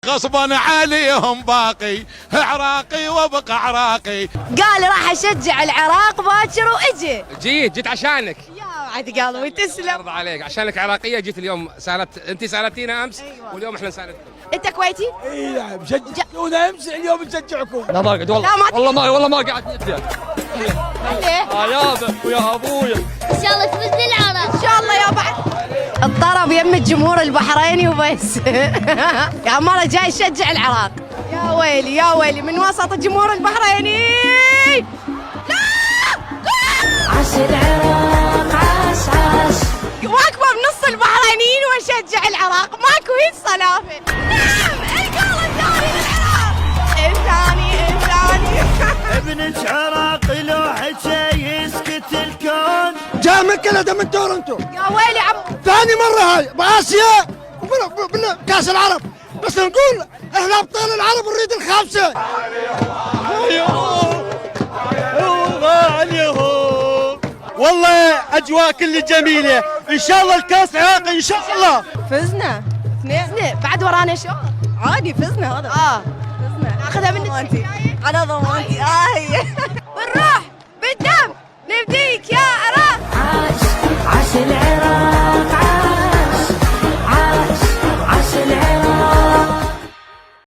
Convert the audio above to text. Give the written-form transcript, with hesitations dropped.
غصبا عليهم باقي عراقي وابقى عراقي. قال راح اشجع العراق باكر واجي. جيت عشانك يا بعد قلبي تسلم. يرضى عليك، عشانك عراقية جيت اليوم. انت سالتينا امس. أيوة. واليوم احنا نسالتكم. انت كويتي؟ اي نعم شجعونا امس، اليوم نشجعكم. لا ما اقعد والله. والله ما قاعد نبدا. ليه؟ يابا ويا ابويا. ان شاء الله تفوز العراق. ان شاء الله يا بعد. الطرب يم الجمهور البحريني وبس. يا مرة جاي يشجع العراق. يا ويلي يا ويلي من وسط الجمهور البحريني. عاش العراق عاش عاش. واقفة بنص البحرينيين واشجع العراق، ماكو هيج صلافة. نعم الجول الثاني للعراق. الثاني. ابنك عراقي لو حكى يسكت الكون. جاء من كندا من تورنتو. يا ويلي عم. ثاني مرة هاي بآسيا كاس العرب، بس نقول احنا ابطال العرب نريد الخامسة. والله اجواء كل جميلة، ان شاء الله الكاس عراقي ان شاء الله. فزنا بعد ورانا شوط. عادي فزنا هذا. فزنا ناخذها منك. على ضمانتي. بنروح